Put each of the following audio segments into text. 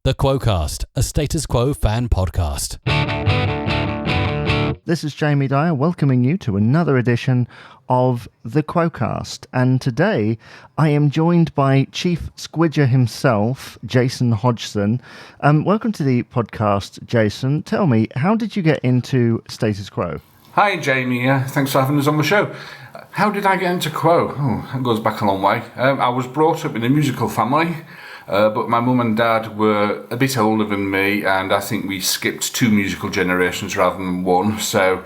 The Quo-Cast, a Status Quo fan podcast. This is Jamie Dyer welcoming you to another edition of The Quo-Cast. And today I am joined by Chief Squidger himself, Jason Hodgson. Welcome to the podcast, Jason. Tell me, how did you get into Status Quo? Hi, Jamie. Thanks for having us on the show. How did I get into Quo? Oh, that goes back a long way. I was brought up in a musical family. But my mum and dad were a bit older than me, and I think we skipped 2 musical generations rather than 1. So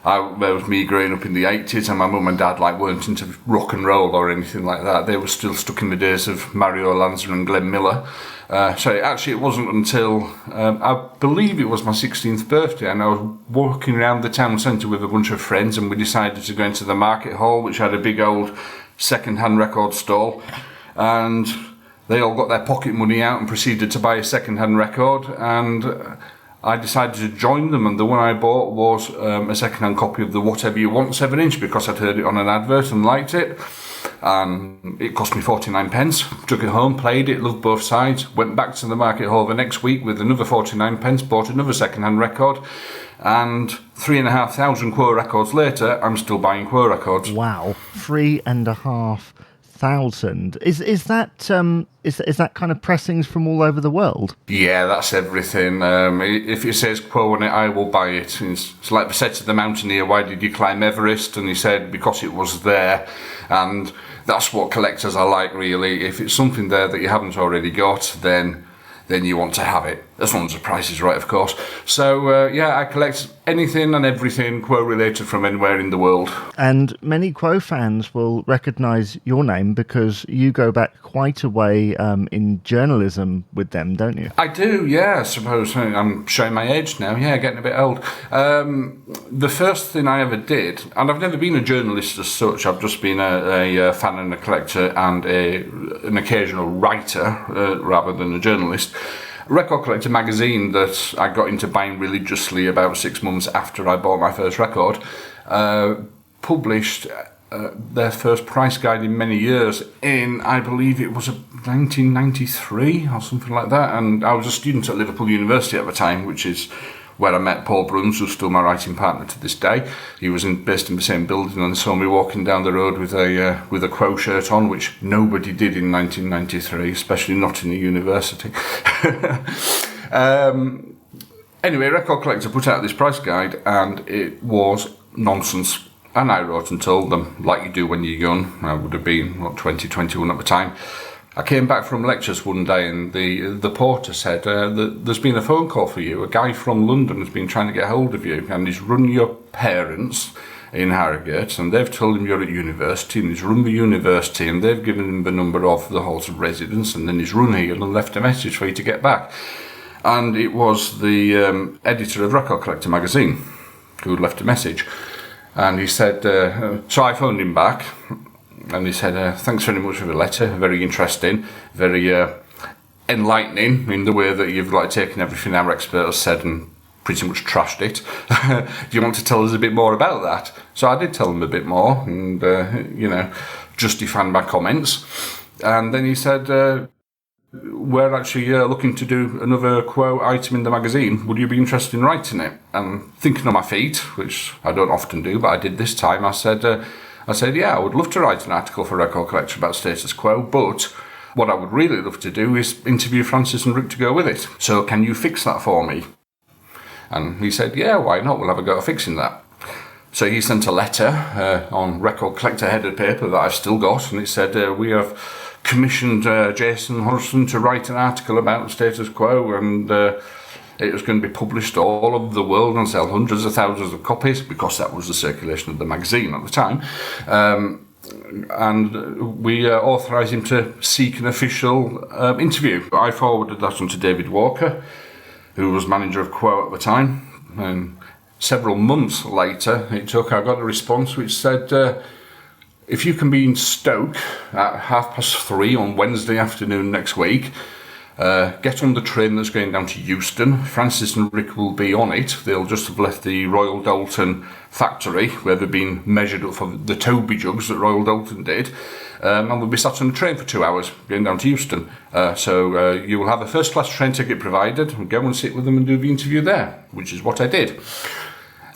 there was me growing up in the 80s, and my mum and dad weren't into rock and roll or anything like that. They were still stuck in the days of Mario Lanza and Glenn Miller. So it wasn't until I believe it was my 16th birthday, and I was walking around the town centre with a bunch of friends, and we decided to go into the market hall, which had a big old second-hand record stall, and they all got their pocket money out and proceeded to buy a second-hand record, and I decided to join them, and the one I bought was a second-hand copy of the Whatever You Want 7-inch because I'd heard it on an advert and liked it. It cost me 49 pence. Took it home, played it, loved both sides, went back to the market hall the next week with another 49 pence, bought another second-hand record, and 3,500 Quo records later, I'm still buying Quo records. Wow, 3,500. Is that kind of pressings from all over the world? Yeah, that's everything. If it says Quo on it, I will buy it. It's like they said to the mountaineer, why did you climb Everest? And he said, because it was there. And that's what collectors are like, really. If it's something there that you haven't already got, then you want to have it, as long as the price is right, of course. So, I collect anything and everything Quo-related from anywhere in the world. And many Quo fans will recognise your name because you go back quite a way in journalism with them, don't you? I do, yeah, I suppose. I'm showing my age now, getting a bit old. The first thing I ever did, and I've never been a journalist as such, I've just been a fan and a collector and an occasional writer rather than a journalist. Record Collector magazine that I got into buying religiously about 6 months after I bought my first record, published their first price guide in many years in, I believe it was 1993 or something like that, and I was a student at Liverpool University at the time, which is where I met Paul Bruns, who's still my writing partner to this day. He was based in the same building and saw me walking down the road with a Quo shirt on, which nobody did in 1993, especially not in a university. Anyway, Record Collector put out this price guide, and it was nonsense. And I wrote and told them, like you do when you're young. I would have been 20, 21 at the time. I came back from lectures one day, and the porter said, there's been a phone call for you. A guy from London has been trying to get hold of you, and he's run your parents in Harrogate, and they've told him you're at university, and he's run the university, and they've given him the number of the halls of residence, and then he's run here and left a message for you to get back. And it was the editor of Record Collector magazine who had left a message. And he said, so I phoned him back, and he said, thanks very much for the letter, very interesting, very enlightening in the way that you've taken everything our expert has said and pretty much trashed it. Do you want to tell us a bit more about that? So I did tell him a bit more and, justifying my comments. And then he said, we're actually looking to do another Quo item in the magazine. Would you be interested in writing it? And thinking on my feet, which I don't often do, but I did this time, I said, yeah, I would love to write an article for Record Collector about Status Quo, but what I would really love to do is interview Francis and Rick to go with it. So can you fix that for me? And he said, yeah, why not? We'll have a go at fixing that. So he sent a letter on Record Collector headed paper that I've still got, and it said, we have commissioned Jason Hodgson to write an article about Status Quo, and it was going to be published all over the world and sell hundreds of thousands of copies, because that was the circulation of the magazine at the time. And we authorised him to seek an official interview. I forwarded that on to David Walker, who was manager of Quo at the time. And several months later, I got a response which said, if you can be in Stoke at 3:30 on Wednesday afternoon next week, get on the train that's going down to Euston. Francis and Rick will be on it. They'll just have left the Royal Dalton factory where they've been measured up for the Toby jugs that Royal Dalton did. And we'll be sat on the train for 2 hours going down to Euston. So you will have a first-class train ticket provided and go and sit with them and do the interview there, which is what I did.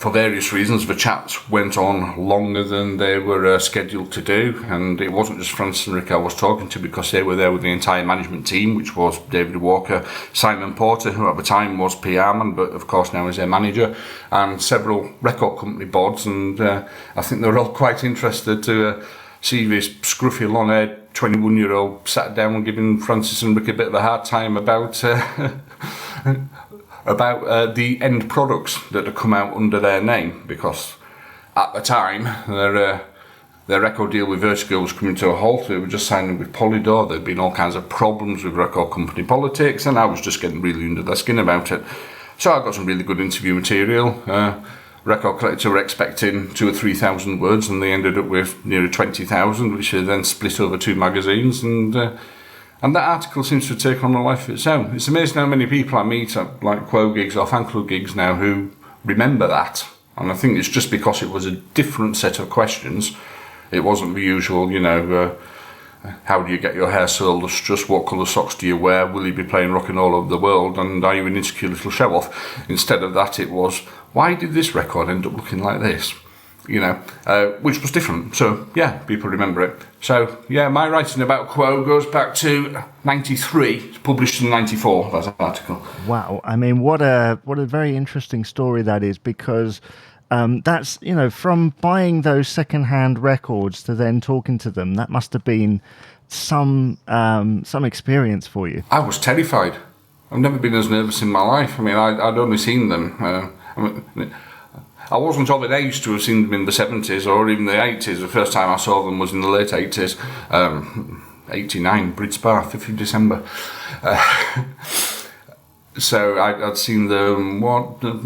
For various reasons, the chats went on longer than they were scheduled to do, and it wasn't just Francis and Rick I was talking to, because they were there with the entire management team, which was David Walker, Simon Porter, who at the time was PR man, but of course now is their manager, and several record company boards, and I think they were all quite interested to see this scruffy long-haired 21-year-old sat down and giving Francis and Rick a bit of a hard time about the end products that had come out under their name, because at the time their record deal with Vertigo was coming to a halt. They were just signing with Polydor. There'd been all kinds of problems with record company politics, and I was just getting really under their skin about it. So I got some really good interview material. Record Collector were expecting 2,000 or 3,000 words, and they ended up with nearly 20,000, which they then split over 2 magazines, and that article seems to have taken on a life of its own. It's amazing how many people I meet at like Quo gigs or fan club gigs now who remember that, and I think it's just because it was a different set of questions. It wasn't the usual, how do you get your hair so lustrous, what colour socks do you wear, will you be playing rock and roll over the world, and are you an insecure little show-off? Instead of that, it was, why did this record end up looking like this? Which was different. So, yeah, people remember it. So, yeah, my writing about Quo goes back to 93. It's published in 94, that article. Wow. I mean, what a very interesting story that is, because that's, from buying those second-hand records to then talking to them, that must have been some experience for you. I was terrified. I've never been as nervous in my life. I mean, I'd only seen them. I wasn't of an age to have seen them in the 70s or even the 80s. The first time I saw them was in the late 80s. 89, Bridge Bar, 5th of December. So I'd seen them,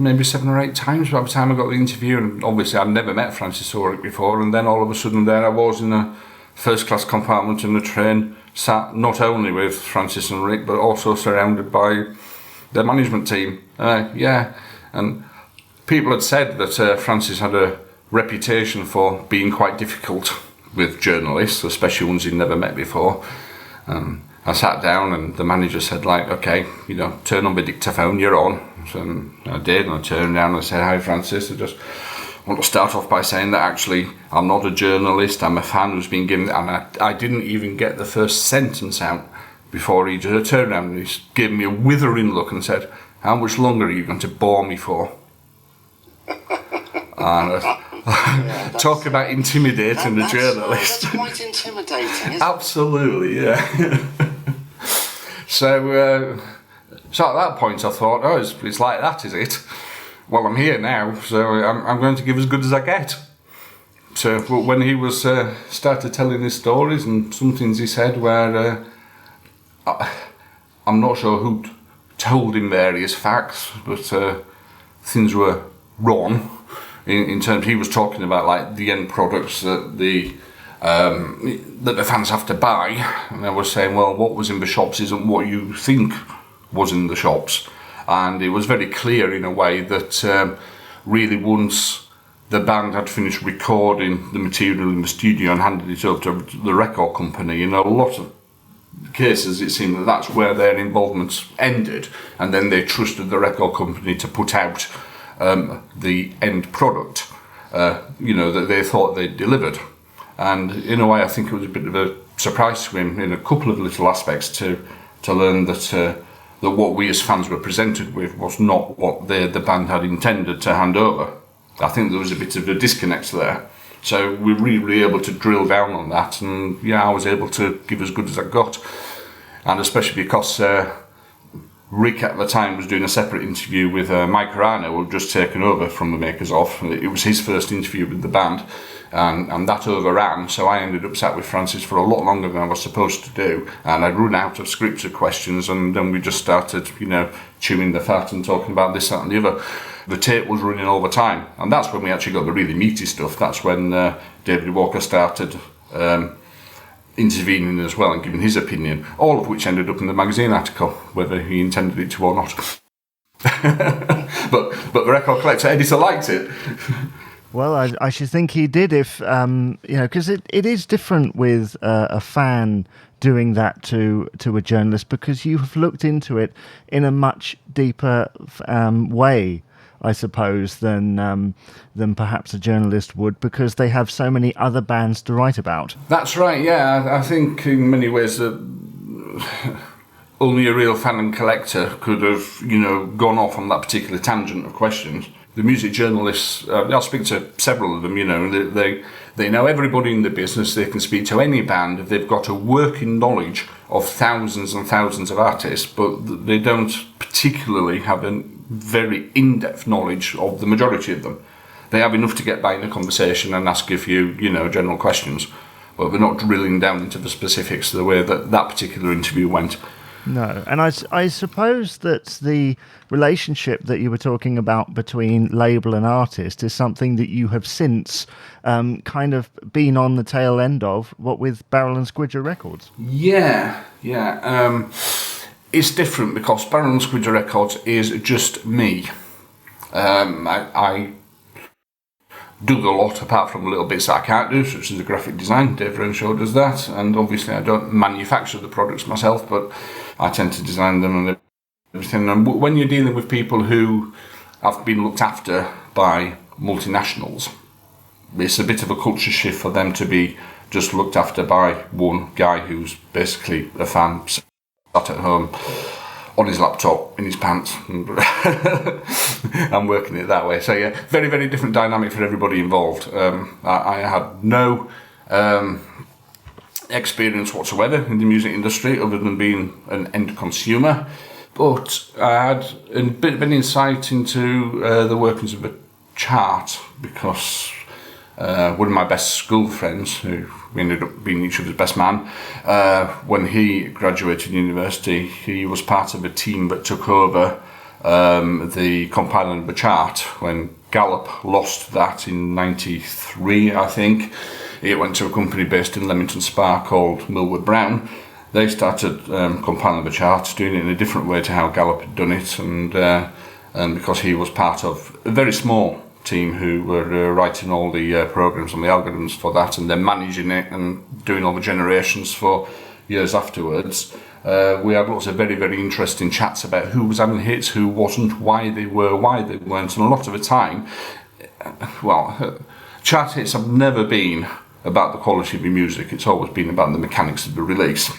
maybe 7 or 8 times by the time I got the interview. And obviously I'd never met Francis or Rick before. And then all of a sudden there I was in a first-class compartment in the train, sat not only with Francis and Rick, but also surrounded by their management team. And people had said that Francis had a reputation for being quite difficult with journalists, especially ones he'd never met before. I sat down and the manager said, okay, turn on the dictaphone, you're on. So I did, and I turned down and I said, hi Francis, I just want to start off by saying that actually I'm not a journalist, I'm a fan who's been given, and I didn't even get the first sentence out before he just turned around and he gave me a withering look and said, how much longer are you going to bore me for? And talk about intimidating a journalist. That's quite intimidating, isn't it? Absolutely, yeah. So at that point I thought, it's like that, is it? Well, I'm here now, so I'm going to give as good as I get. So when he was started telling his stories and some things he said where I'm not sure who told him various facts, but things were wrong in terms he was talking about like the end products that the fans have to buy, and I was saying, well, what was in the shops isn't what you think was in the shops. And it was very clear in a way that really once the band had finished recording the material in the studio and handed it over to the record company, in a lot of cases it seemed that that's where their involvement ended, and then they trusted the record company to put out the end product, that they thought they'd delivered. And in a way I think it was a bit of a surprise to him in a couple of little aspects to learn that what we as fans were presented with was not what the band had intended to hand over. I think there was a bit of a disconnect there. So we were really able to drill down on that, and I was able to give as good as I got. And especially because Rick at the time was doing a separate interview with Mike Rano, who had just taken over from the Makers Of. It was his first interview with the band, and that overran, so I ended up sat with Francis for a lot longer than I was supposed to do, and I'd run out of scripted questions, and then we just started, chewing the fat and talking about this, that and the other. The tape was running all the time, and that's when we actually got the really meaty stuff. That's when David Walker started intervening as well and giving his opinion, all of which ended up in the magazine article, whether he intended it to or not. but the record collector editor liked it. Well, I should think he did if, because it is different with a fan doing that to a journalist, because you have looked into it in a much deeper way, I suppose, than perhaps a journalist would, because they have so many other bands to write about. That's right, yeah. I think in many ways that only a real fan and collector could have, gone off on that particular tangent of questions. The music journalists, I'll speak to several of them, they know everybody in the business, they can speak to any band, they've got a working knowledge of thousands and thousands of artists, but they don't particularly have a very in-depth knowledge of the majority of them. They have enough to get by in a conversation and ask a few, general questions, but they're not drilling down into the specifics the way that particular interview went. No, and I suppose that the relationship that you were talking about between label and artist is something that you have since kind of been on the tail end of, what with Barrel and Squidger Records. Yeah. It's different because Barrel and Squidger Records is just me. I do a lot apart from little bits that I can't do, such as the graphic design. Dave Renshaw does that, and obviously I don't manufacture the products myself, but I tend to design them and everything. And when you're dealing with people who have been looked after by multinationals, it's a bit of a culture shift for them to be just looked after by one guy who's basically a fan sat at home on his laptop in his pants. I'm working it that way. So yeah, very, very different dynamic for everybody involved. I had no experience whatsoever in the music industry other than being an end consumer, but I had a bit of an insight into the workings of a chart because one of my best school friends, who we ended up being each other's best man, when he graduated university, he was part of a team that took over the compiling of a chart when Gallup lost that in '93, I think. It went to a company based in Leamington Spa called Millward Brown. They started compiling the charts, doing it in a different way to how Gallup had done it, and because he was part of a very small team who were writing all the programs and the algorithms for that, and then managing it and doing all the generations for years afterwards, we had lots of very, very interesting chats about who was having hits, who wasn't, why they were, why they weren't, and a lot of the time, chart hits have never been about the quality of the music. It's always been about the mechanics of the release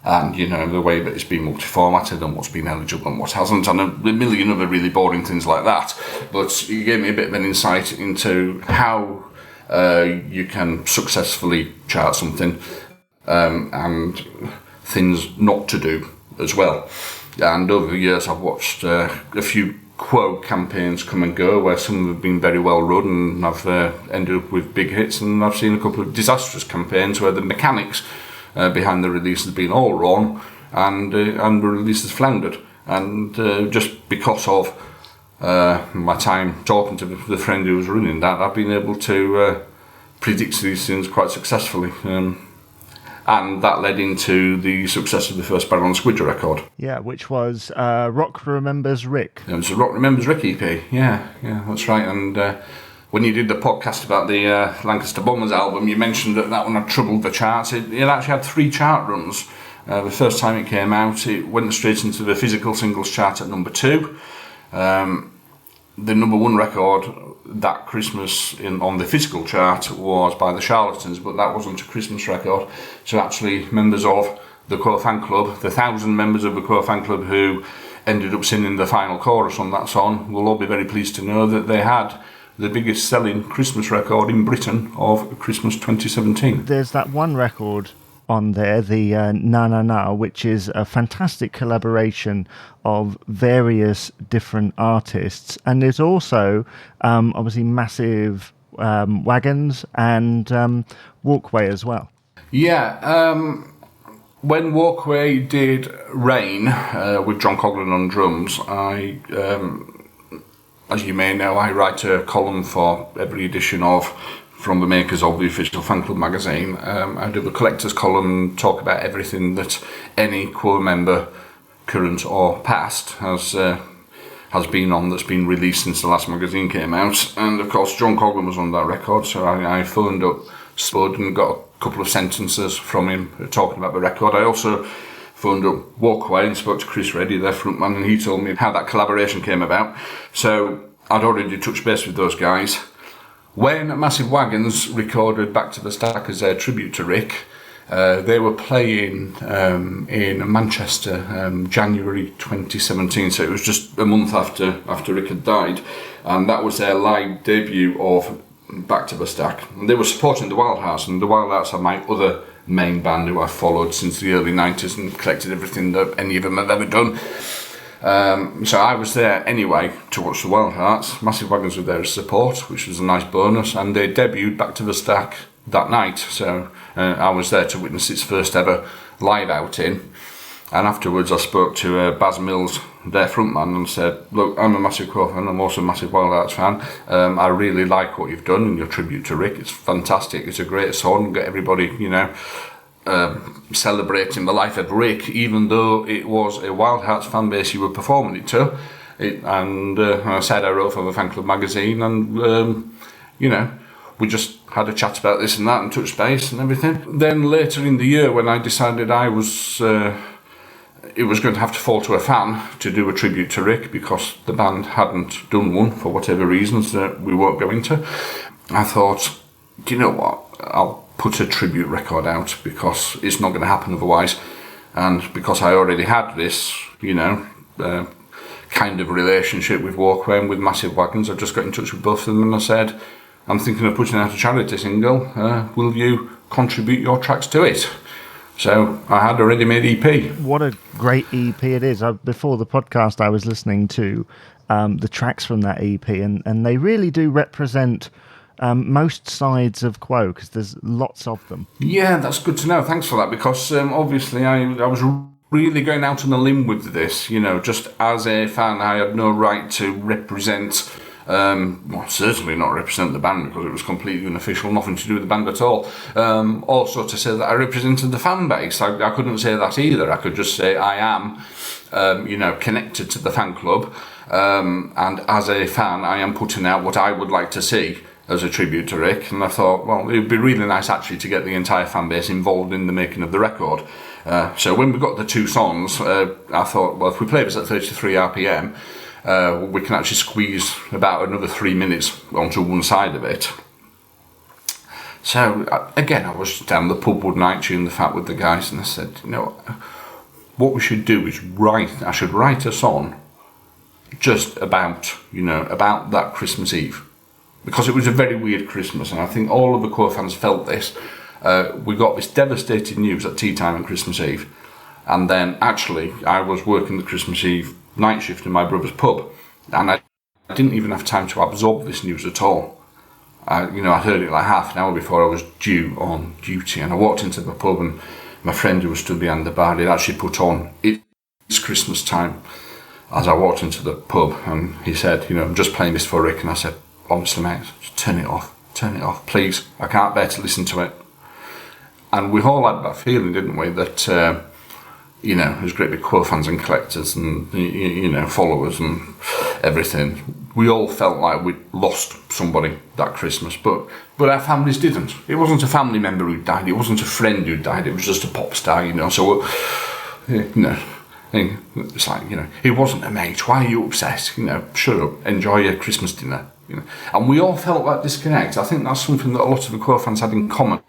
and the way that it's been multi-formatted and what's been eligible and what hasn't, and a million other really boring things like that. But you gave me a bit of an insight into how you can successfully chart something and things not to do as well. And over the years I've watched a few Quo campaigns come and go, where some have been very well run and I've ended up with big hits, and I've seen a couple of disastrous campaigns where the mechanics behind the release has been all wrong and the release has floundered. And just because of my time talking to the friend who was running that, I've been able to predict these things quite successfully. And that led into the success of the first Barrel and Squidger record. Yeah, which was Rock Remembers Rick. It was a Rock Remembers Rick EP, yeah, that's right. And when you did the podcast about the Lancaster Bombers album, you mentioned that one had troubled the charts. It actually had 3 chart runs. The first time it came out, it went straight into the physical singles chart at number 2. The number 1 record that Christmas on the physical chart was by the Charlatans, but that wasn't a Christmas record. So actually, members of the Quo fan club, the 1,000 members of the Quo fan club who ended up singing the final chorus on that song, will all be very pleased to know that they had the biggest selling Christmas record in Britain of Christmas 2017. There's that one record on there, the Na Na Na, which is a fantastic collaboration of various different artists, and there's also obviously massive wagons and Walkway as well. Yeah, when Walkway did Rain with John Coghlan on drums, I, as you may know, I write a column for every edition of from the makers of the official fan club magazine. I do the collector's column, talk about everything that any Quo member, current or past, has been on, that's been released since the last magazine came out. And of course John Coghlan was on that record, so I phoned up Spud and got a couple of sentences from him talking about the record. I also phoned up Walkway and spoke to Chris Reddy, their frontman, and he told me how that collaboration came about. So I'd already touched base with those guys. When Massive Wagons recorded Back to the Stack as their tribute to Rick, they were playing in Manchester, January 2017, so it was just a month after Rick had died, and that was their live debut of Back to the Stack. And they were supporting the Wildheart, and the Wildhearts are my other main band who I've followed since the early 90s and collected everything that any of them have ever done. So I was there anyway to watch the Wildhearts. Massive Wagons were there as support, which was a nice bonus, and they debuted Back to the Stack that night, so I was there to witness its first ever live outing. And afterwards I spoke to Baz Mills, their frontman, and said, look, I'm a massive Quo fan, I'm also a massive Wildhearts fan. I really like what you've done in your tribute to Rick. It's fantastic, it's a great song, get everybody, celebrating the life of Rick, even though it was a Wildhearts fan base you were performing it to. And I said I wrote for the fan club magazine, and we just had a chat about this and that and touched base and everything. Then later in the year, when I decided it was going to have to fall to a fan to do a tribute to Rick because the band hadn't done one for whatever reasons that we won't go into, I thought, do you know what, I'll put a tribute record out because it's not going to happen otherwise. And because I already had this, kind of relationship with Walkway and with Massive Wagons, I just got in touch with both of them and I said, I'm thinking of putting out a charity single, will you contribute your tracks to it? So I had a ready-made EP. What a great EP it is. Before the podcast I was listening to the tracks from that EP, and they really do represent most sides of Quo, because there's lots of them. Yeah, that's good to know. Thanks for that, because obviously I was really going out on a limb with this. Just as a fan, I had no right to represent... certainly not represent the band, because it was completely unofficial, nothing to do with the band at all. Also to say that I represented the fan base, I couldn't say that either. I could just say I am, connected to the fan club, and as a fan I am putting out what I would like to see as a tribute to Rick. And I thought, well, it would be really nice actually to get the entire fan base involved in the making of the record. So when we got the two songs, I thought, well, if we play this at 33 RPM, we can actually squeeze about another 3 minutes onto one side of it. So again, I was down the pub one night tuning the fat with the guys, and I said, what we should do is I should write a song just about, about that Christmas Eve, because it was a very weird Christmas, and I think all of the Quo fans felt this. We got this devastating news at tea time on Christmas Eve, and then actually I was working the Christmas Eve night shift in my brother's pub, and I didn't even have time to absorb this news at all. I heard it like half an hour before I was due on duty, and I walked into the pub, and my friend who was stood behind the bar, he'd actually put on It's Christmas Time as I walked into the pub, and he said, I'm just playing this for Rick. And I said, honestly mate, just turn it off, please, I can't bear to listen to it. And we all had that feeling, didn't we, that there's great big Quo fans and collectors and, followers and everything. We all felt like we'd lost somebody that Christmas, but our families didn't. It wasn't a family member who died, it wasn't a friend who died, it was just a pop star, so, it's like, it wasn't a mate, why are you upset? Shut up, enjoy your Christmas dinner. And we all felt that disconnect. I think that's something that a lot of the Quo fans had in common.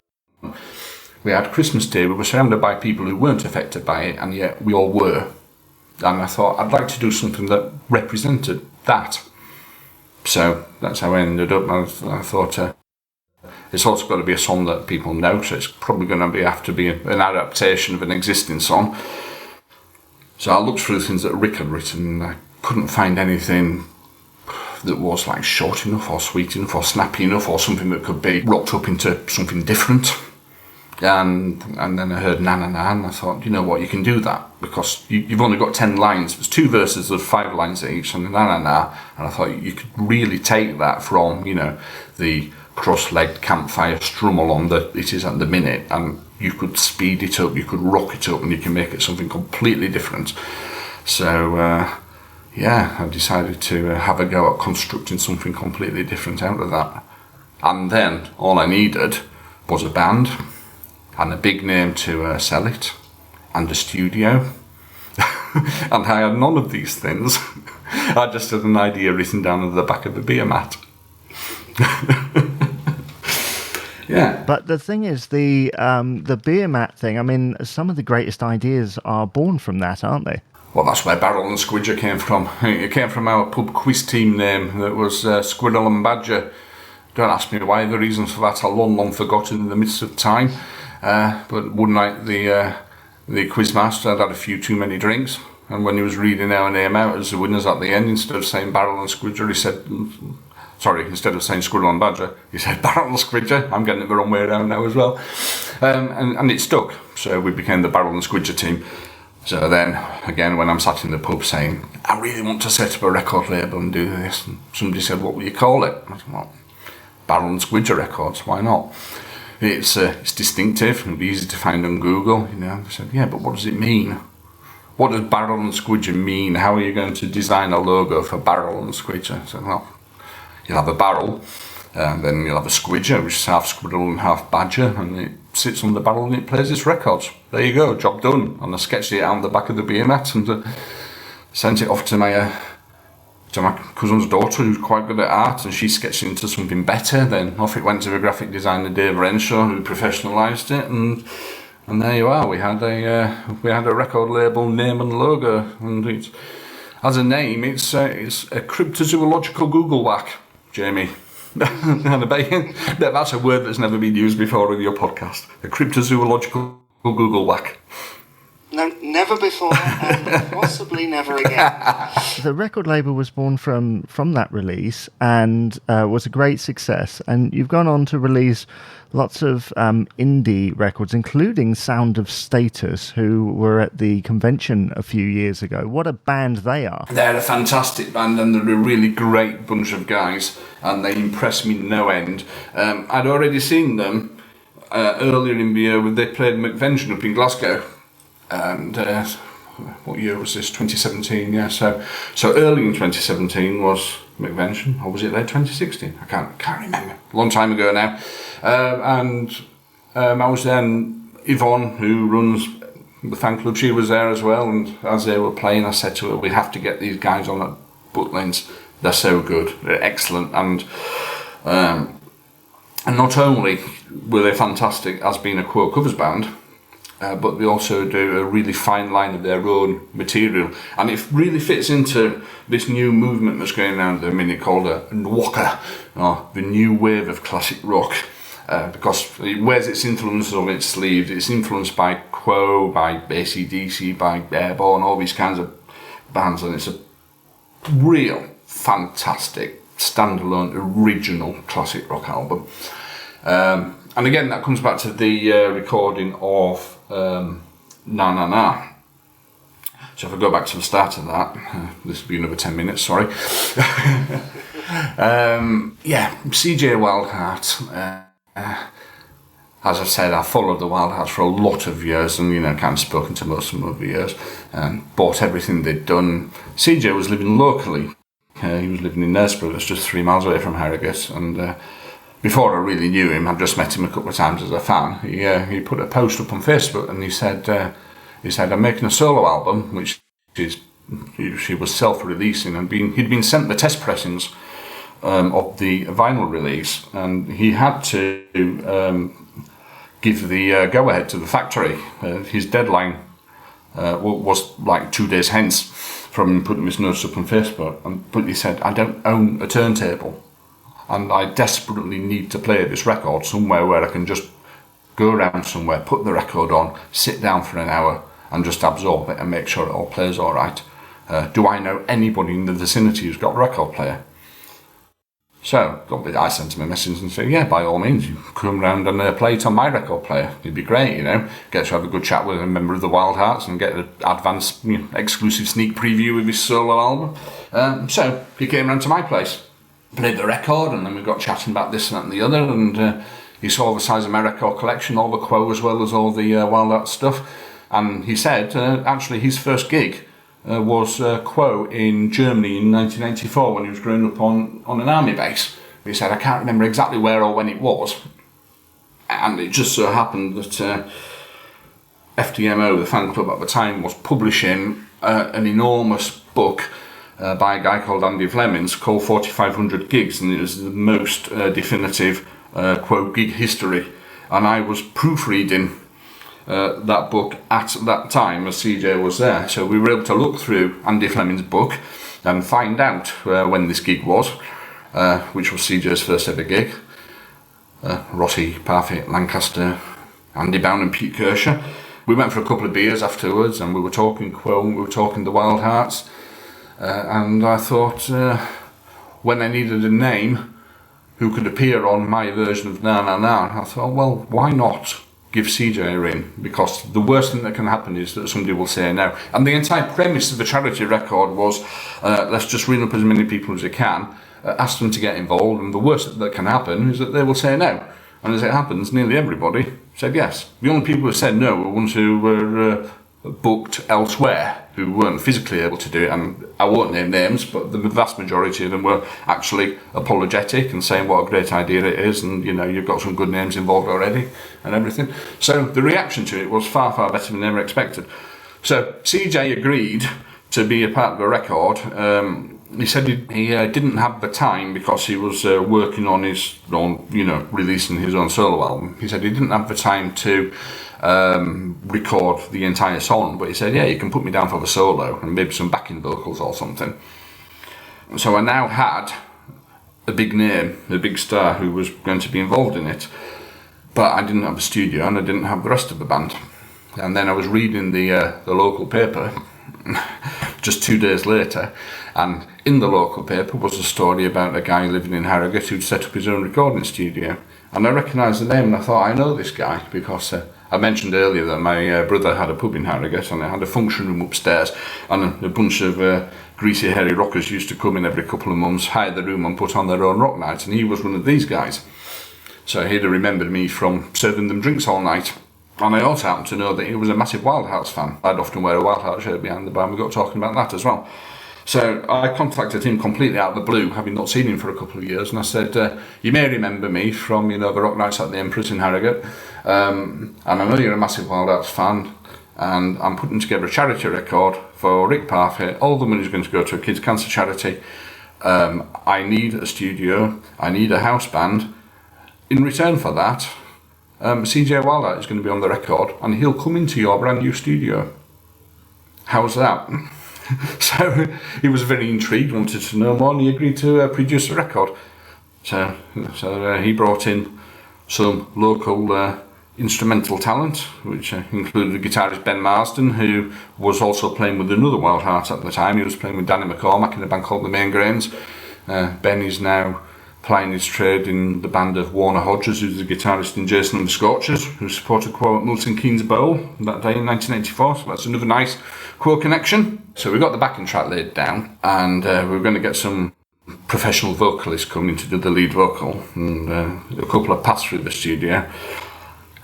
We had Christmas Day, we were surrounded by people who weren't affected by it, and yet we all were. And I thought, I'd like to do something that represented that. So that's how I ended up. I thought, it's also got to be a song that people know, so it's probably going to have to be an adaptation of an existing song. So I looked through the things that Rick had written, and I couldn't find anything that was like short enough or sweet enough or snappy enough or something that could be rocked up into something different. And then I heard na na na, and I thought, you know what, you can do that, because you've only got 10 lines. There's 2 verses, there's 5 lines each, and na na na. And I thought you could really take that from, the cross-legged campfire strum along that it is at the minute, and you could speed it up, you could rock it up, and you can make it something completely different. So I decided to have a go at constructing something completely different out of that. And then all I needed was a band and a big name to sell it, and a studio. And I had none of these things. I just had an idea written down on the back of a beer mat. Yeah. But the thing is, the beer mat thing, I mean, some of the greatest ideas are born from that, aren't they? Well, that's where Barrel and Squidger came from. It came from our pub quiz team name that was Squirrel and Badger. Don't ask me why, the reasons for that are long forgotten in the midst of time. But one night the quiz master had a few too many drinks, and when he was reading our name out as the winners at the end, instead of saying Barrel and Squidger, he said... Sorry, instead of saying Squirrel and Badger, he said Barrel and Squidger. I'm getting it the wrong way around now as well. And it stuck. So we became the Barrel and Squidger team. So then, again, when I'm sat in the pub saying, I really want to set up a record label and do this, and somebody said, what will you call it? I said, well, Barrel and Squidger Records, why not? It's distinctive and easy to find on Google. I said, yeah, but what does it mean? What does Barrel and Squidger mean? How are you going to design a logo for Barrel and Squidger? I said, well, you'll have a barrel, and then you'll have a squidger, which is half squirrel and half badger, and it sits on the barrel and it plays its records. There you go, job done. And I sketched it out on the back of the beer mat and sent it off to my cousin's daughter, who's quite good at art, and she sketched it into something better. Then off it went to a graphic designer, Dave Renshaw, who professionalised it, and there you are. We had a record label name and logo, and it's, as a name, it's a cryptozoological Google whack, Jamie. And I bet that's a word that's never been used before in your podcast. A cryptozoological Google whack. No, never before, and possibly never again. The record label was born from that release and was a great success. And you've gone on to release lots of indie records, including Sound of Status, who were at the convention a few years ago. What a band they are. They're a fantastic band, and they're a really great bunch of guys, and they impress me no end. I'd already seen them earlier in the year when they played McVention up in Glasgow. And what year was this? 2017, yeah. So early in 2017 was McVention, or was it there 2016? I can't remember. A long time ago now. And I was there, and Yvonne, who runs the fan club, she was there as well. And as they were playing, I said to her, "We have to get these guys on at Butlins. They're so good. They're excellent." And not only were they fantastic as being a Quo covers band, but they also do a really fine line of their own material, and it really fits into this new movement that's going around at the minute called a Nwaka, or the new wave of classic rock, because it wears its influences on its sleeve. It's influenced by Quo, by AC/DC, by Airborne, all these kinds of bands, and it's a real fantastic standalone original classic rock album. And again, that comes back to the recording of Na Na Na. So if I go back to the start of that, this will be another 10 minutes, sorry. CJ Wildheart. As I've said, I followed the Wildhearts for a lot of years, and kind of spoken to most of them over the years, and bought everything they'd done. CJ was living locally. He was living in Knaresborough, that's just 3 miles away from Harrogate, and before I really knew him, I'd just met him a couple of times as a fan. He put a post up on Facebook, and he said, "I'm making a solo album," which she was self-releasing, and he'd been sent the test pressings of the vinyl release, and he had to give the go-ahead to the factory. His deadline was like 2 days hence from him putting his notes up on Facebook. But he said, "I don't own a turntable, and I desperately need to play this record somewhere where I can just go around somewhere, put the record on, sit down for an hour and just absorb it and make sure it all plays all right. Do I know anybody in the vicinity who's got a record player?" So I sent him a message and said, "Yeah, by all means, you come round and play it on my record player. It'd be great, get to have a good chat with a member of the Wildhearts and get an advanced exclusive sneak preview of his solo album." So he came round to my place. played the record, and then we got chatting about this and that and the other, and he saw the size of my record collection, all the Quo as well as all the Wildheart stuff, and he said actually his first gig was Quo in Germany in 1984 when he was growing up on an army base. He said, I can't remember exactly where or when it was, and it just so happened that FDMO, the fan club at the time, was publishing an enormous book by a guy called Andy Flemings called 4,500 Gigs, and it was the most definitive Quo gig history. And I was proofreading that book at that time as CJ was there, so we were able to look through Andy Fleming's book and find out when this gig was, which was CJ's first ever gig. Rossi, Parfit, Lancaster, Andy Bown and Pete Kershaw. We went for a couple of beers afterwards and we were talking Quo, we were talking the Wildhearts, and I thought when I needed a name who could appear on my version of Na Na Na, I thought, well, why not give CJ a ring? Because the worst thing that can happen is that somebody will say no. And the entire premise of the charity record was let's just ring up as many people as we can, ask them to get involved, and the worst that can happen is that they will say no. And as it happens, nearly everybody said yes. The only people who said no were ones who were booked elsewhere, who weren't physically able to do it, and I won't name names, but the vast majority of them were actually apologetic and saying what a great idea it is, and you've got some good names involved already and everything. So the reaction to it was far, far better than they were expected. So CJ agreed to be a part of the record. He said he didn't have the time because he was working on his own, releasing his own solo album. He said he didn't have the time to record the entire song, but he said, yeah, you can put me down for the solo and maybe some backing vocals or something. So I now had a big name, a big star who was going to be involved in it, but I didn't have a studio and I didn't have the rest of the band. And then I was reading the local paper just 2 days later, and in the local paper was a story about a guy living in Harrogate who'd set up his own recording studio. And I recognised the name and I thought, I know this guy, because I mentioned earlier that my brother had a pub in Harrogate and it had a function room upstairs, and a bunch of greasy hairy rockers used to come in every couple of months, hire the room and put on their own rock nights, and he was one of these guys. So he'd have remembered me from serving them drinks all night. And I also happened to know that he was a massive Wildhearts fan. I'd often wear a Wildheart shirt behind the bar, and we got talking about that as well. So I contacted him completely out of the blue, having not seen him for a couple of years, and I said, you may remember me from the rock nights at the Empress in Harrogate, and I know you're a massive Wildhearts fan, and I'm putting together a charity record for Rick Parfit. All the money's going to go to a kids' cancer charity. I need a studio, I need a house band. In return for that, CJ Wildheart is going to be on the record, and he'll come into your brand new studio. How's that? So he was very intrigued, wanted to know more, and he agreed to produce a record. So he brought in some local instrumental talent, which included the guitarist Ben Marsden, who was also playing with another Wildheart at the time. He was playing with Danny McCormack in a band called the Main Grains. Ben is now plying his trade in the band of Warner Hodges, who's the guitarist in Jason and the Scorchers, who supported Quo at Milton Keynes Bowl that day in 1984, so that's another nice Quo connection. So we got the backing track laid down, and we're going to get some professional vocalists coming to do the lead vocal, and a couple of paths through the studio.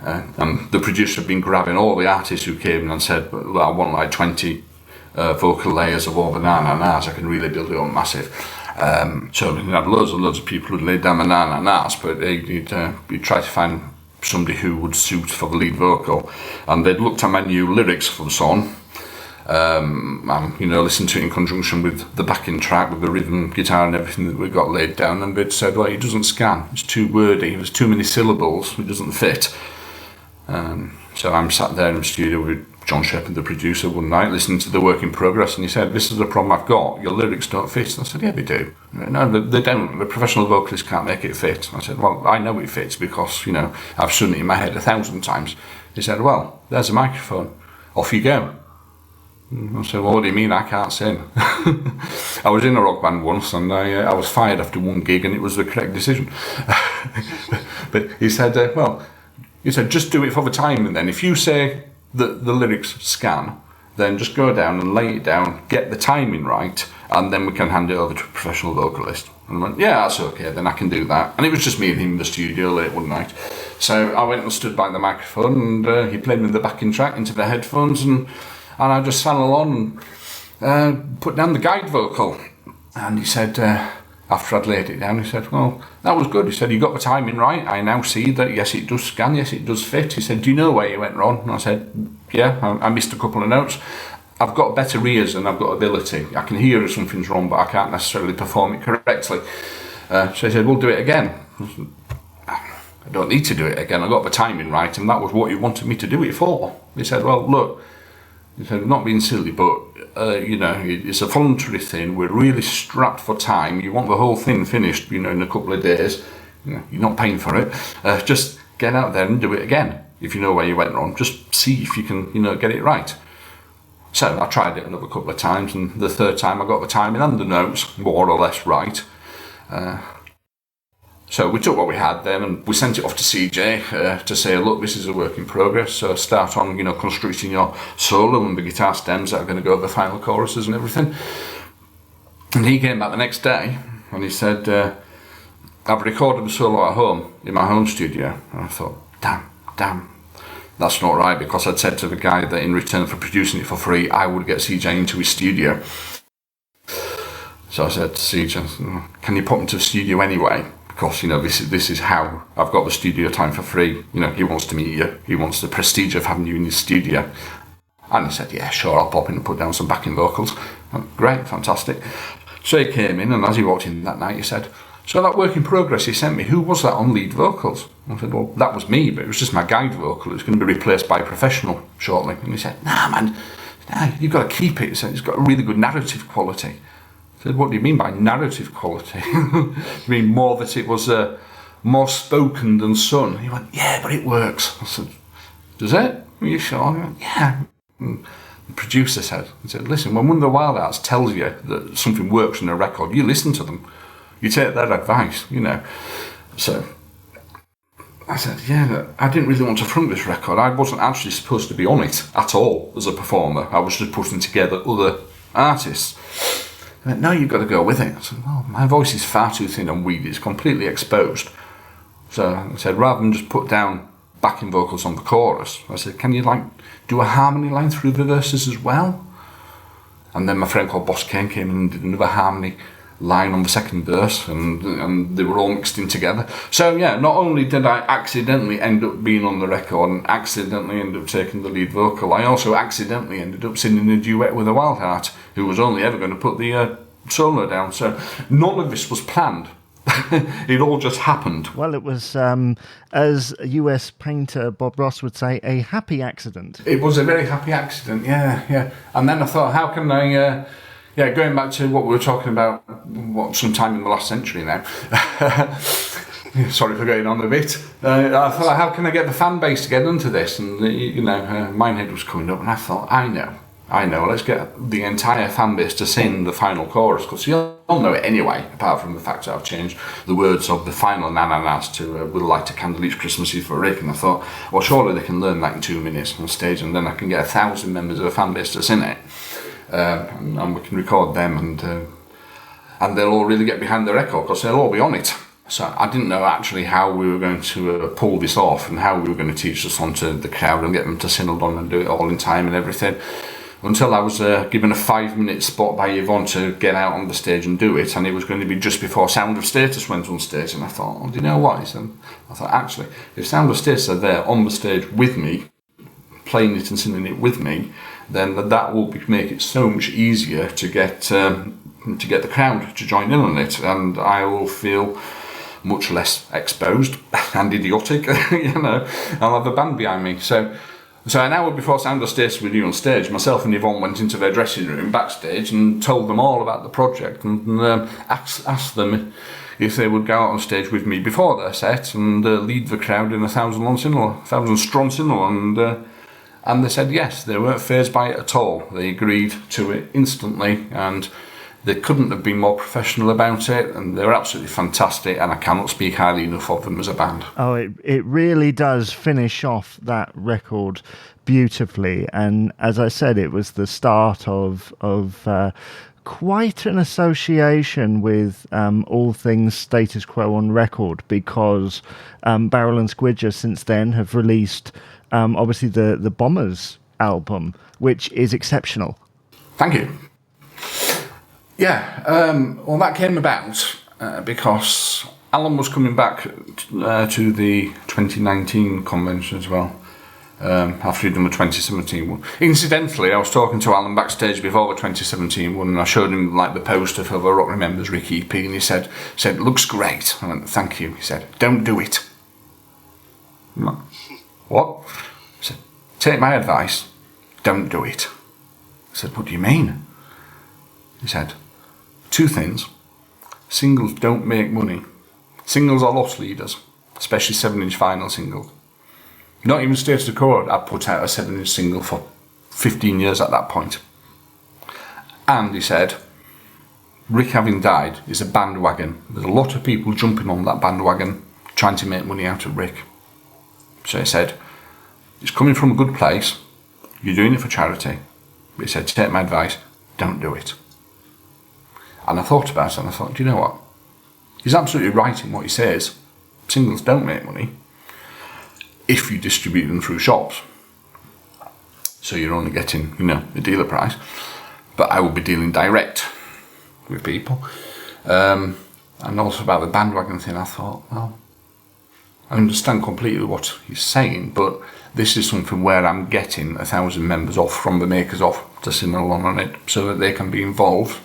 And the producer had been grabbing all the artists who came in and said, well, I want like 20 vocal layers of all the na-na-nas, I can really build it up massive. So he had loads and loads of people who'd laid down the na-na-nas, but he'd try to find somebody who would suit for the lead vocal. And they'd looked at my new lyrics for the song, and listened to it in conjunction with the backing track, with the rhythm, guitar and everything that we got laid down, and they'd said, well, it doesn't scan, it's too wordy, there's too many syllables, it doesn't fit. So I'm sat there in the studio with John Shepherd, the producer, one night, listening to the work in progress, and he said, this is the problem I've got, your lyrics don't fit. And I said, yeah, they do. No, they don't. The professional vocalist can't make it fit. And I said, well, I know it fits because, I've sung it in my head 1,000 times. He said, well, there's a microphone. Off you go. I said, well, what do you mean I can't sing? I was in a rock band once, and I was fired after one gig, and it was the correct decision. But he said, just do it for the time, and then if you say that the lyrics scan, then just go down and lay it down, get the timing right, and then we can hand it over to a professional vocalist. And I went, yeah, that's okay, then I can do that. And it was just me and him in the studio late one night. So I went and stood by the microphone, and he played me the backing track into the headphones, and I just sang along and put down the guide vocal. And he said, after I'd laid it down, he said, well, that was good. He said, you got the timing right. I now see that, yes, it does scan, yes, it does fit. He said, do you know where you went wrong? And I said, yeah, I missed a couple of notes. I've got better ears and I've got ability. I can hear if something's wrong, but I can't necessarily perform it correctly. So he said, we'll do it again. I don't need to do it again. I got the timing right, and that was what you wanted me to do it for. He said, well, look, he said, not being silly, but, it's a voluntary thing. We're really strapped for time. You want the whole thing finished, in a couple of days. You're not paying for it. Just get out there and do it again. If you know where you went wrong, just see if you can, get it right. So I tried it another couple of times, and the third time I got the timing and the notes more or less right. So we took what we had then, and we sent it off to CJ to say, look, this is a work in progress, so start on, constructing your solo and the guitar stems that are going to go over the final choruses and everything. And he came back the next day, and he said, I've recorded the solo at home, in my home studio. And I thought, damn, that's not right, because I'd said to the guy that in return for producing it for free, I would get CJ into his studio. So I said to CJ, can you pop into the studio anyway? Because, this is how I've got the studio time for free. He wants to meet you. He wants the prestige of having you in his studio. And he said, yeah, sure, I'll pop in and put down some backing vocals. Great, fantastic. So he came in, and as he walked in that night, he said, so that work in progress he sent me, who was that on lead vocals? I said, well, that was me, but it was just my guide vocal. It's going to be replaced by a professional shortly. And he said, nah, you've got to keep it. He said, it's got a really good narrative quality. I said, what do you mean by narrative quality? You mean more that it was more spoken than sung? He went, yeah, but it works. I said, does it? Are you sure? He went, yeah. And the producer said, listen, when one of the Wildhearts tells you that something works in a record, you listen to them. You take their advice, So I said, yeah, I didn't really want to front this record. I wasn't actually supposed to be on it at all as a performer. I was just putting together other artists. I went, no, you've got to go with it. I said, well, my voice is far too thin and weedy. It's completely exposed. So I said, rather than just put down backing vocals on the chorus, I said, can you do a harmony line through the verses as well? And then my friend called Boss Kane came in and did another harmony line on the second verse, and they were all mixed in together. So yeah, not only did I accidentally end up being on the record and accidentally end up taking the lead vocal, I also accidentally ended up singing a duet with a Wildheart, who was only ever going to put the solo down. So none of this was planned. It all just happened. Well, it was, as US painter Bob Ross would say, a happy accident. It was a very happy accident, yeah. And then I thought, how can I... going back to what we were talking about, sometime in the last century now. Sorry for going on a bit. I thought, how can I get the fan base to get into this? And Minehead was coming up, and I thought, I know. Let's get the entire fan base to sing the final chorus, because you'll know it anyway. Apart from the fact that I've changed the words of the final na-na-nas to "We'll light a candle each Christmas Eve for Rick," and I thought, well, surely they can learn that in 2 minutes on stage, and then I can get 1,000 members of the fan base to sing it. And we can record them, and they'll all really get behind the record because they'll all be on it. So I didn't know actually how we were going to pull this off and how we were going to teach the song to the crowd and get them to sing along and do it all in time and everything, until I was given a 5-minute spot by Yvonne to get out on the stage and do it, and it was going to be just before Sound of Status went on stage. And I thought, do you know what? I thought, actually, if Sound of Status are there on the stage with me, playing it and singing it with me, then that will make it so much easier to get the crowd to join in on it, and I will feel much less exposed and idiotic. I'll have a band behind me. So an hour before Sound of Status were due on stage, myself and Yvonne went into their dressing room backstage and told them all about the project, and asked them if they would go out on stage with me before their set and lead the crowd in a 1,000-strong single, and they said yes. They weren't fazed by it at all. They agreed to it instantly, and they couldn't have been more professional about it, and they were absolutely fantastic, and I cannot speak highly enough of them as a band. Oh, it really does finish off that record beautifully, and as I said, it was the start of quite an association with all things Status Quo on record, because Barrel and Squidger since then have released obviously the Bombers album, which is exceptional. Thank you. Yeah, well, that came about because Alan was coming back to the 2019 convention as well, after he'd done the 2017 one. Incidentally, I was talking to Alan backstage before the 2017 one, and I showed him like the poster for the Rock Remembers Ricky EP, and he said, "Looks great." I went, "Thank you." He said, "Don't do it." I'm like, "What?" He said, "Take my advice, don't do it." I said, "What do you mean?" He said, "Two things. Singles don't make money. Singles are loss leaders, especially 7-inch vinyl singles. Not even Status Quo. I put out a 7-inch single for 15 years at that point." And he said, "Rick having died is a bandwagon. There's a lot of people jumping on that bandwagon trying to make money out of Rick." So he said, "It's coming from a good place. You're doing it for charity." But he said, "Take my advice, don't do it." And I thought about it, and I thought, do you know what? He's absolutely right in what he says. Singles don't make money if you distribute them through shops. So you're only getting, a dealer price. But I will be dealing direct with people. And also about the bandwagon thing, I thought, well, I understand completely what he's saying, but this is something where I'm getting 1,000 members off from the makers off to sing along on it so that they can be involved.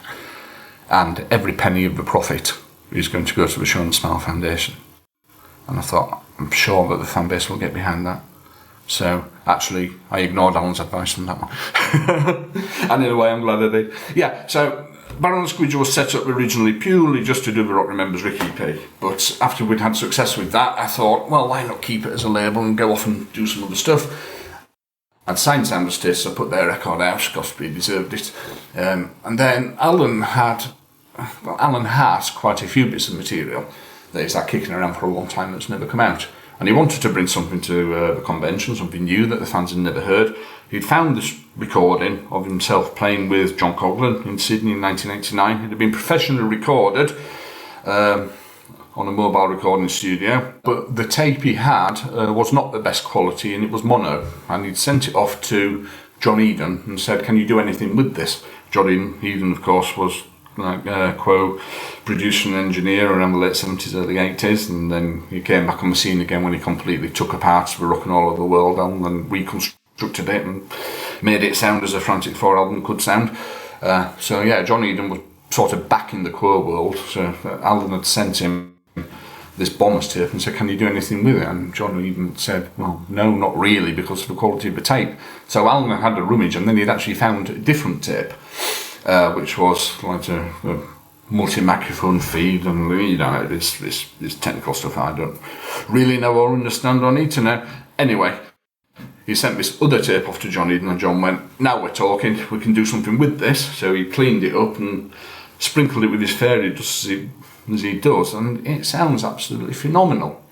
And every penny of the profit is going to go to the Show and Smile Foundation. And I thought, I'm sure that the fan base will get behind that. So, actually, I ignored Alan's advice on that one. And in a way, I'm glad I did. Yeah, so Barrel and Squidger was set up originally purely just to do the Rock Remembers Rick EP. But after we'd had success with that, I thought, well, why not keep it as a label and go off and do some other stuff? I'd signed Sound of Status, I put their record out, Godspeed deserved it. And then Alan has quite a few bits of material that he's had kicking around for a long time that's never come out. And he wanted to bring something to the convention, something new that the fans had never heard. He'd found this recording of himself playing with John Coghlan in Sydney in 1989. It had been professionally recorded on a mobile recording studio, but the tape he had was not the best quality, and it was mono. And he'd sent it off to John Eden and said, "Can you do anything with this?" John Eden, of course, was Quo producer and engineer around the late 70s, early 80s, and then he came back on the scene again when he completely took apart the rock and roll of the world and reconstructed it and made it sound as a Frantic 4 album could sound. So yeah, John Eden was sort of back in the Quo world, so Alan had sent him this Bombers tape and said, "Can you do anything with it?" And John Eden said, "Well, no, not really, because of the quality of the tape." So Alan had a rummage, and then he'd actually found a different tape, which was like a multi-microphone feed, and this technical stuff I don't really know or understand or need to know. Anyway, he sent this other tape off to John Eden, and John went, "Now we're talking, we can do something with this." So he cleaned it up and sprinkled it with his fairy dust as he does, and it sounds absolutely phenomenal.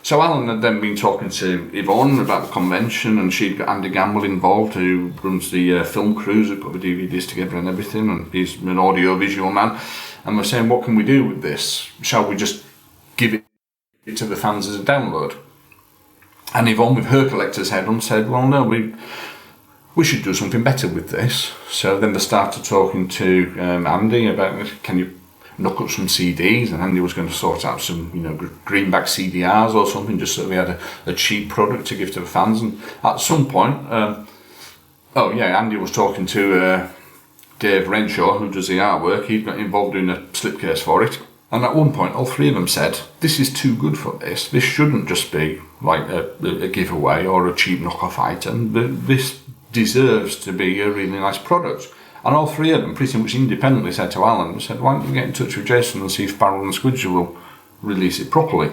So Alan had then been talking to Yvonne about the convention, and she'd got Andy Gamble involved, who runs the film crews, who put the DVDs together and everything, and he's an audio-visual man, and we're saying, what can we do with this? Shall we just give it to the fans as a download? And Yvonne, with her collector's head on, said, well, no, we should do something better with this. So then they started talking to Andy about, can you knock up some CDs, and Andy was going to sort out some, greenback CDRs or something, just so we had a cheap product to give to the fans. And at some point, Andy was talking to Dave Renshaw, who does the artwork. He got involved in a slipcase for it. And at one point, all three of them said, "This is too good for this. This shouldn't just be like a giveaway or a cheap knockoff item. This deserves to be a really nice product." And all three of them pretty much independently said to Alan, "Why don't you get in touch with Jason and see if Barrel and Squidger will release it properly?"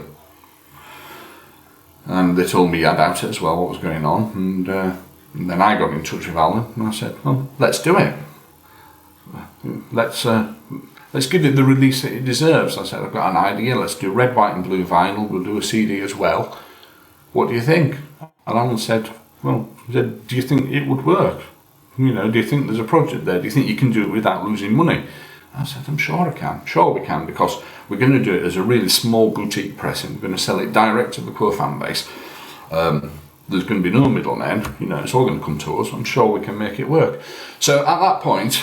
And they told me about it as well, what was going on. And then I got in touch with Alan and I said, "Well, let's do it. Let's give it the release that it deserves." I said, "I've got an idea. Let's do red, white and blue vinyl. We'll do a CD as well. What do you think?" And Alan said, "Do you think it would work?" You know, do you think there's a project there? Do you think you can do it without losing money? I said, I'm sure I can. Sure we can, because we're going to do it as a really small boutique pressing. We're going to sell it direct to the Quo fan base. There's going to be no middlemen. You know, it's all going to come to us. I'm sure we can make it work. So at that point,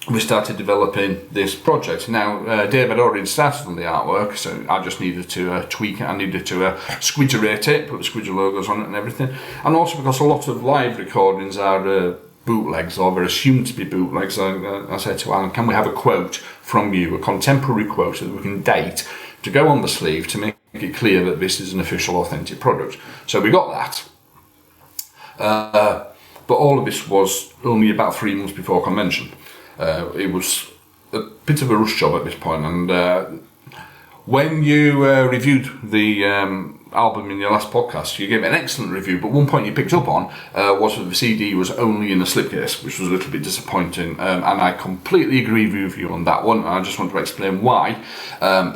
we started developing this project. Now, Dave had already started on the artwork, so I just needed to tweak it. I needed to squidgerate it, put the Squidger logos on it and everything. And also because a lot of live recordings are bootlegs, or they're assumed to be bootlegs. I said to Alan, can we have a quote from you, a contemporary quote that we can date, to go on the sleeve to make it clear that this is an official, authentic product. So we got that. But all of this was only about 3 months before convention. It was a bit of a rush job at this point, and when you reviewed the album in your last podcast, you gave it an excellent review, but one point you picked up on was that the CD was only in a slipcase, which was a little bit disappointing, and I completely agree with you on that one. I just want to explain why.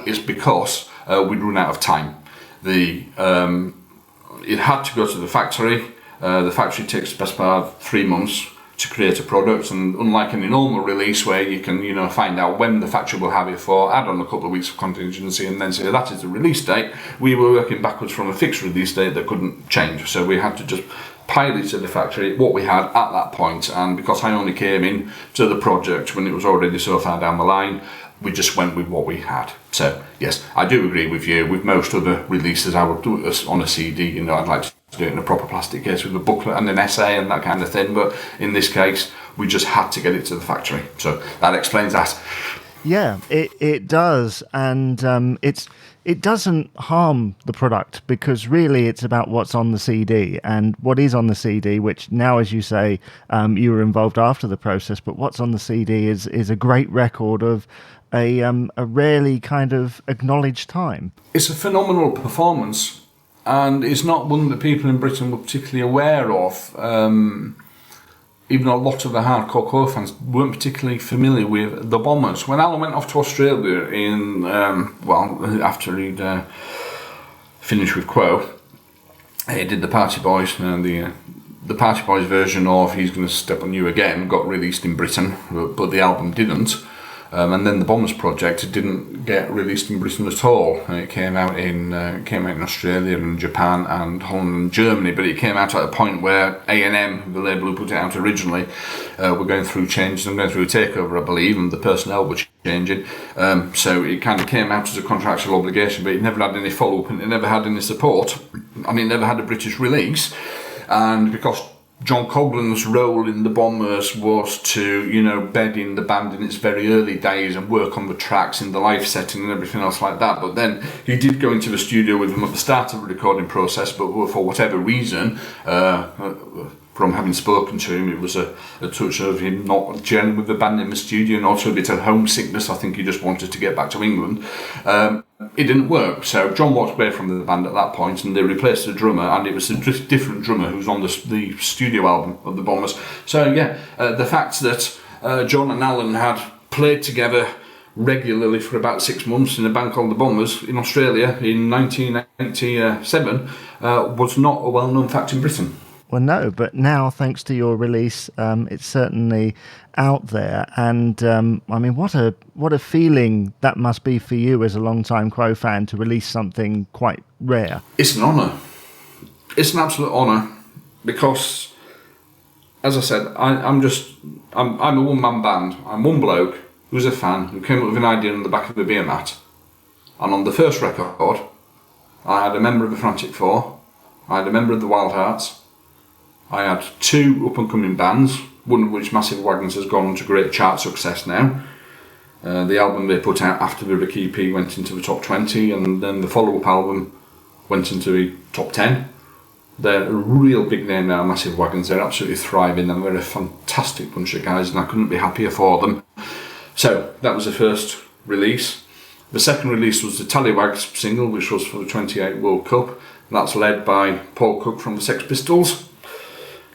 It's because we'd run out of time. It had to go to the factory. The factory takes the best part of 3 months to create a product, and unlike any normal release where you can, you know, find out when the factory will have it for, add on a couple of weeks of contingency and then say that is the release date, we were working backwards from a fixed release date that couldn't change. So we had to just pile it to the factory, what we had at that point, and because I only came in to the project when it was already so far down the line, we just went with what we had. So yes, I do agree with you. With most other releases, I would do it on a CD. You know, I'd like to do it in a proper plastic case with a booklet and an essay and that kind of thing. But in this case, we just had to get it to the factory. So that explains that. Yeah, it does, and it doesn't harm the product, because really it's about what's on the CD, and what is on the CD, which now, as you say, you were involved after the process, but what's on the CD is a great record of a rarely kind of acknowledged time. It's a phenomenal performance, and it's not one that people in Britain were particularly aware of. Even a lot of the hardcore Quo fans weren't particularly familiar with the Bombers. When Alan went off to Australia in, after he'd finished with Quo, he did the Party Boys, and the Party Boys version of He's Gonna Step On You Again got released in Britain, but the album didn't. And then the Bombers project didn't get released in Britain at all. It came out in Australia and Japan and Holland and Germany, but it came out at a point where A&M, the label who put it out originally, were going through changes and going through a takeover, I believe, and the personnel were changing. So it kind of came out as a contractual obligation, but it never had any follow-up and it never had any support, and it never had a British release. And because John Coghlan's role in the Bombers was to, you know, bed in the band in its very early days and work on the tracks in the live setting and everything else like that. But then he did go into the studio with them at the start of the recording process, but for whatever reason, from having spoken to him, it was a touch of him not gelling with the band in the studio, and also a bit of homesickness. I think he just wanted to get back to England. It didn't work, so John walked away from the band at that point, and they replaced the drummer, and it was a different drummer who was on the studio album of the Bombers. So yeah, the fact that John and Alan had played together regularly for about 6 months in a band called the Bombers in Australia in 1987 was not a well-known fact in Britain. Well, no, but now, thanks to your release, it's certainly out there. And I mean, what a feeling that must be for you as a long-time Quo fan to release something quite rare. It's an honour. It's an absolute honour, because, as I said, I'm a one-man band. I'm one bloke who's a fan who came up with an idea on the back of a beer mat. And on the first record, I had a member of the Frantic Four, I had a member of the Wildhearts, I had 2 up-and-coming bands, one of which, Massive Wagons, has gone on to great chart success now. The album they put out after the Rick EP went into the top 20, and then the follow-up album went into the top 10. They're a real big name now, Massive Wagons. They're absolutely thriving, and they're a fantastic bunch of guys, and I couldn't be happier for them. So that was the first release. The second release was the Tallywags single, which was for the 28 World Cup. That's led by Paul Cook from the Sex Pistols,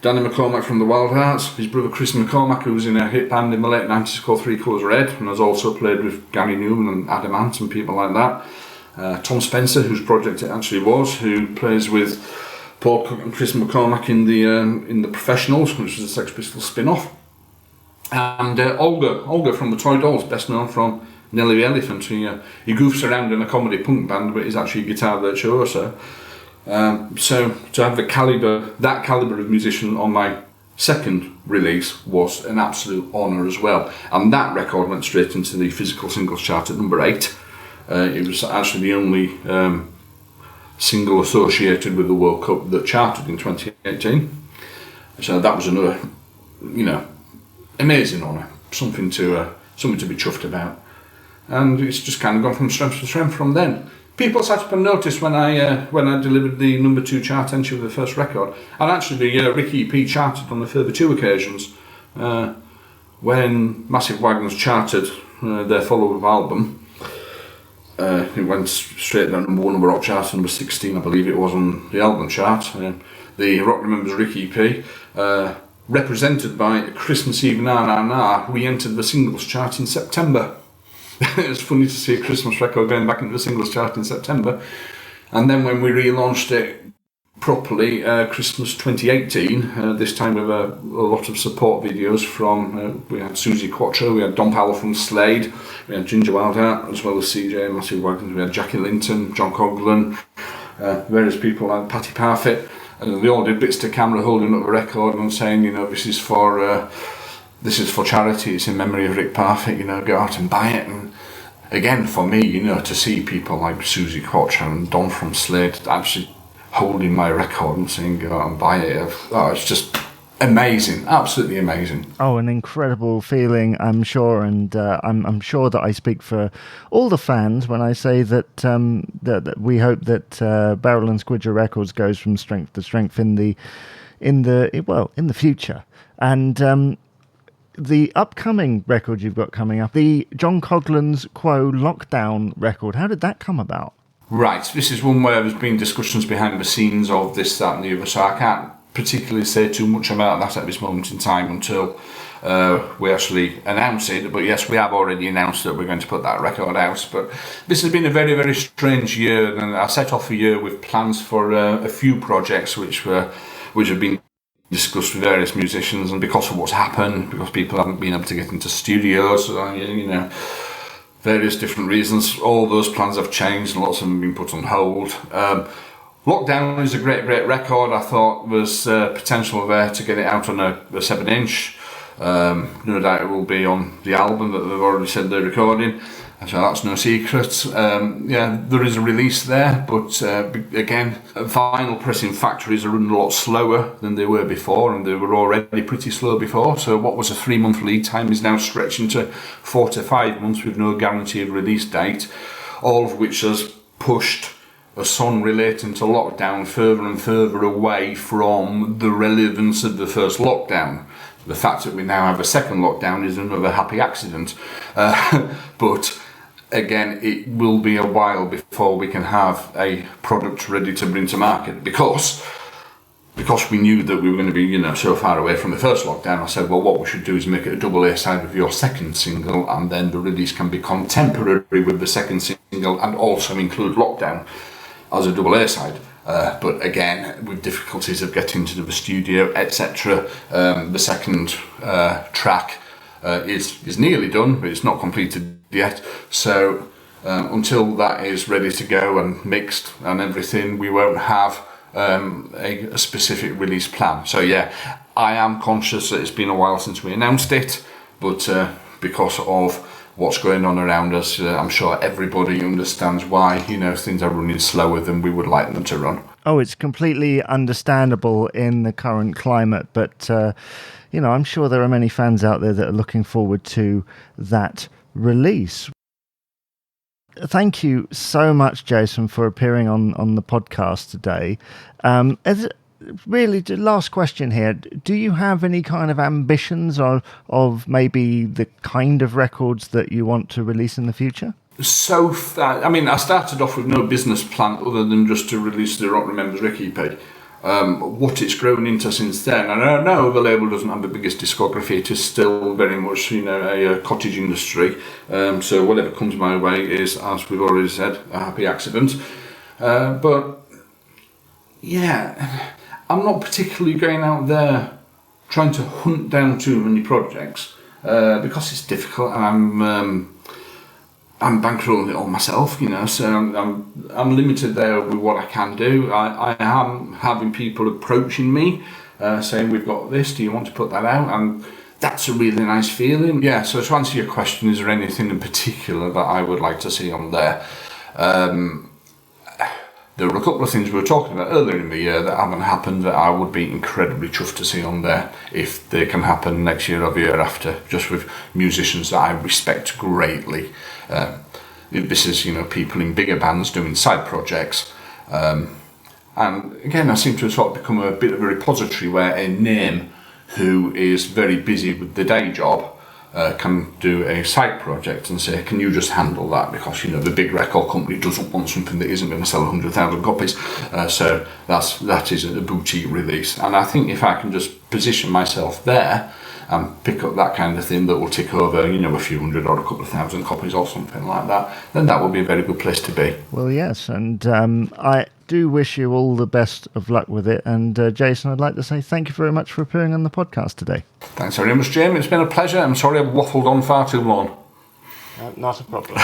Danny McCormack from the Wildhearts, his brother Chris McCormack, who was in a hit band in the late 90s called 3 Colours Red, and has also played with Gary Newman and Adam Ant and people like that. Tom Spencer, whose project it actually was, who plays with Paul Cook and Chris McCormack in the Professionals, which was a Sex Pistols spin-off, and Olga from the Toy Dolls, best known from Nelly the Elephant. He goofs around in a comedy punk band, but he's actually a guitar virtuoso. So to have that calibre of musician on my second release was an absolute honour as well. And that record went straight into the physical singles chart at number 8. It was actually the only single associated with the World Cup that charted in 2018. So that was another, amazing honour, something to be chuffed about. And it's just kind of gone from strength to strength from then. People sat up and noticed when I delivered the number 2 chart entry with the first record, and actually the Ricky EP charted on a further 2 occasions. When Massive Wagons charted their follow-up album, it went straight down number 1 on the rock chart, number 16 I believe it was on the album chart. The Rock Remembers Ricky EP, represented by a Christmas Eve Na Na Na, re-entered the singles chart in September. It's funny to see a Christmas record going back into the singles chart in September. And then when we relaunched it properly, Christmas 2018, this time with a lot of support videos from, we had Susie Quattro, we had Don Powell from Slade, we had Ginger Wildheart, as well as CJ, Massive Wagons, we had Jackie Linton, John Coghlan, various people like Patty Parfit, and they all did bits to camera holding up the record and saying, this is for charity, it's in memory of Rick Parfit, go out and buy it. And again, for me, to see people like Susie Quattro and Don from Slade actually holding my record and saying go out and buy it, it's just amazing, absolutely amazing. Oh, an incredible feeling, I'm sure, and I'm sure that I speak for all the fans when I say that that we hope that Barrel and Squidger Records goes from strength to strength in the future. And the upcoming record you've got coming up, the John Coghlan's Quo Lockdown record, how did that come about? Right, this is one where there's been discussions behind the scenes of this, that and the other, so I can't particularly say too much about that at this moment in time until we actually announce it. But yes, we have already announced that we're going to put that record out. But this has been a very, very strange year, and I set off a year with plans for a few projects which have been discussed with various musicians, and because of what's happened, because people haven't been able to get into studios, various different reasons, all those plans have changed and lots of them have been put on hold. Lockdown is a great record. I thought there's potential there to get it out on a 7-inch. No doubt it will be on the album that they've already said they're recording, so that's no secret. There is a release there, but again, vinyl pressing factories are running a lot slower than they were before, and they were already pretty slow before. So what was a 3-month lead time is now stretching to 4 to 5 months with no guarantee of release date, all of which has pushed a song relating to lockdown further and further away from the relevance of the first lockdown. The fact that we now have a second lockdown is another happy accident. But again, it will be a while before we can have a product ready to bring to market, because we knew that we were going to be, so far away from the first lockdown. I said, well, what we should do is make it a double A side of your second single, and then the release can be contemporary with the second single and also include Lockdown as a double A side. But again, with difficulties of getting to the studio, etc., the second track is nearly done, but it's not completed yet. So until that is ready to go and mixed and everything, we won't have a specific release plan. So yeah, I am conscious that it's been a while since we announced it, but because of what's going on around us, I'm sure everybody understands why things are running slower than we would like them to run. Oh, it's completely understandable in the current climate, but I'm sure there are many fans out there that are looking forward to that release. Thank you so much, Jason, for appearing on the podcast today. Really, the last question here. Do you have any kind of ambitions of maybe the kind of records that you want to release in the future? So, I started off with no business plan other than just to release the Rock Remembers Ricky EP. What it's grown into since then, and I know the label doesn't have the biggest discography, it is still very much a cottage industry, so whatever comes my way is, as we've already said, a happy accident. But yeah, I'm not particularly going out there trying to hunt down too many projects because it's difficult, and I'm bankrolling it all myself, so I'm limited there with what I can do. I am having people approaching me saying, we've got this, do you want to put that out? And that's a really nice feeling. Yeah, so to answer your question, is there anything in particular that I would like to see on there? There were a couple of things we were talking about earlier in the year that haven't happened that I would be incredibly chuffed to see on there if they can happen next year or the year after, just with musicians that I respect greatly. This is, people in bigger bands doing side projects. And again, I seem to have sort of become a bit of a repository where a name who is very busy with the day job can do a side project and say, can you just handle that? Because, the big record company doesn't want something that isn't going to sell 100,000 copies. So that is a boutique release. And I think if I can just position myself there and pick up that kind of thing that will tick over, a few hundred or a couple of thousand copies or something like that, then that would be a very good place to be. Well, yes, and I do wish you all the best of luck with it. And Jason, I'd like to say thank you very much for appearing on the podcast today. Thanks very much, Jamie. It's been a pleasure. I'm sorry I've waffled on far too long. Not a problem.